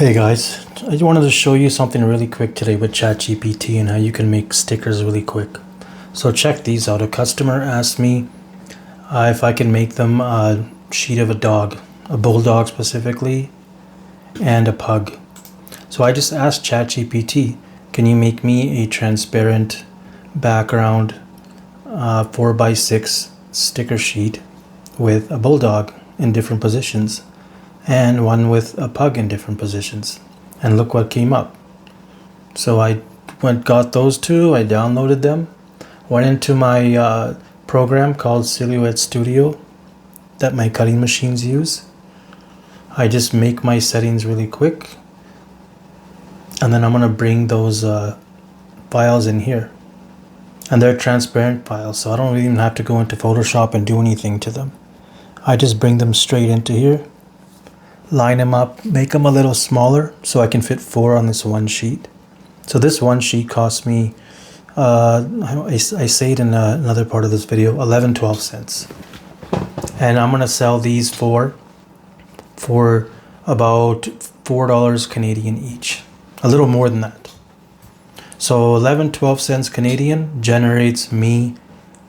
Hey guys, I just wanted to show you something really quick today with ChatGPT and how you can make stickers really quick. So check these out. A customer asked me if I can make them a sheet of a dog, a bulldog specifically, and a pug. So I just asked ChatGPT, can you make me a transparent background 4x6 sticker sheet with a bulldog in different positions and one with a pug in different positions, and look what came up. So I got those two, I downloaded them, went into my program called Silhouette Studio that my cutting machines use. I just make my settings really quick, and then I'm gonna bring those files in here, and they're transparent files, so I don't even have to go into Photoshop and do anything to them. I just bring them straight into here, line them up, make them a little smaller so I can fit 4 on this one sheet. So this one sheet cost me, I say it in another part of this video, 11-12 cents. And I'm gonna sell these for about $4 Canadian each, a little more than that. So 11-12 cents Canadian generates me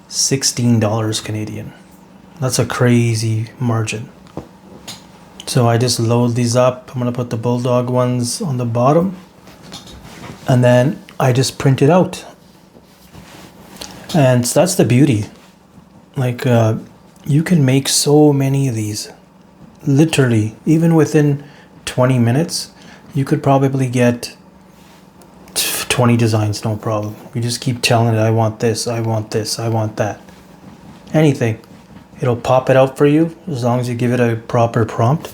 $16 Canadian. That's a crazy margin. So I just load these up. I'm gonna put the bulldog ones on the bottom, and then I just print it out. And so that's the beauty. Like you can make so many of these. Literally, even within 20 minutes, you could probably get 20 designs, no problem. You just keep telling it, I want this, I want this, I want that. Anything. It'll pop it out for you as long as you give it a proper prompt.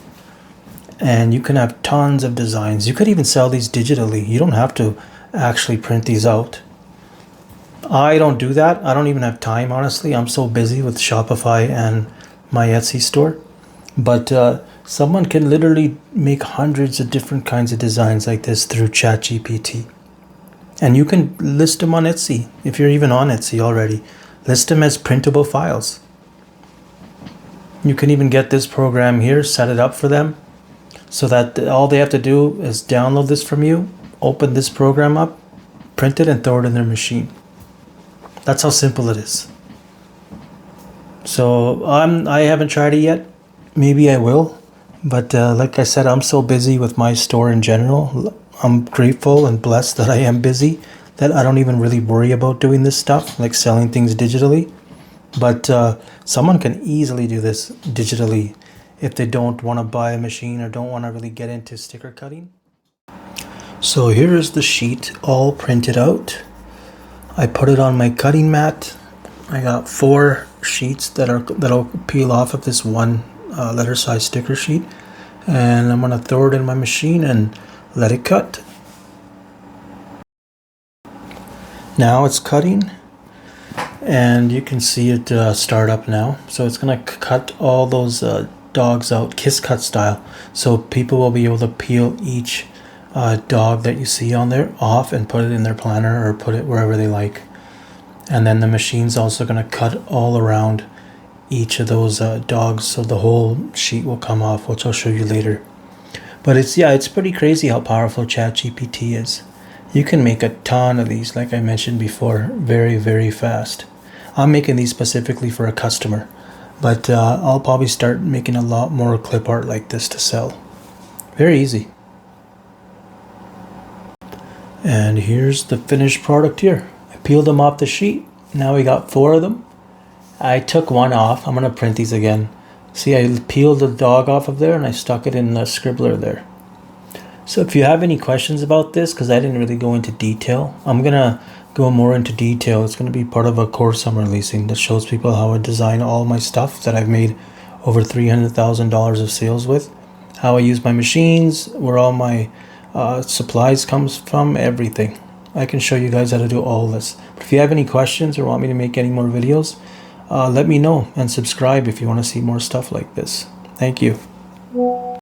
And you can have tons of designs. You could even sell these digitally. You don't have to actually print these out. I don't do that. I don't even have time, honestly. I'm so busy with Shopify and my Etsy store. But someone can literally make hundreds of different kinds of designs like this through ChatGPT. And you can list them on Etsy. If you're even on Etsy already, list them as printable files. You can even get this program here, set it up for them, so that all they have to do is download this from you, open this program up, print it, and throw it in their machine. That's how simple it is. So I haven't tried it yet. Maybe I will. But like I said, I'm so busy with my store in general. I'm grateful and blessed that I am busy, that I don't even really worry about doing this stuff, like selling things digitally. But someone can easily do this digitally if they don't want to buy a machine or don't want to really get into sticker cutting. So here is the sheet all printed out. I put it on my cutting mat. I got 4 sheets that'll peel off of this one letter size sticker sheet, and I'm gonna throw it in my machine and let it cut. Now it's cutting, and you can see it start up now. So it's gonna cut all those dogs out, kiss cut style, so people will be able to peel each dog that you see on there off and put it in their planner or put it wherever they like. And then the machine's also going to cut all around each of those dogs, so the whole sheet will come off, which I'll show you later. But it's pretty crazy how powerful ChatGPT is. You can make a ton of these, like I mentioned before, very, very fast. I'm making these specifically for a customer, but I'll probably start making a lot more clip art like this to sell. Very easy. And here's the finished product here. I peeled them off the sheet. Now we got 4 of them. I took one off. I'm gonna print these again. See, I peeled the dog off of there and I stuck it in the scribbler there. So if you have any questions about this, because I didn't really go into detail, I'm gonna go more into detail. It's gonna be part of a course I'm releasing that shows people how I design all my stuff that I've made over $300,000 of sales with, how I use my machines, where all my supplies comes from, everything. I can show you guys how to do all this. But if you have any questions or want me to make any more videos, let me know, and subscribe if you want to see more stuff like this. Thank you.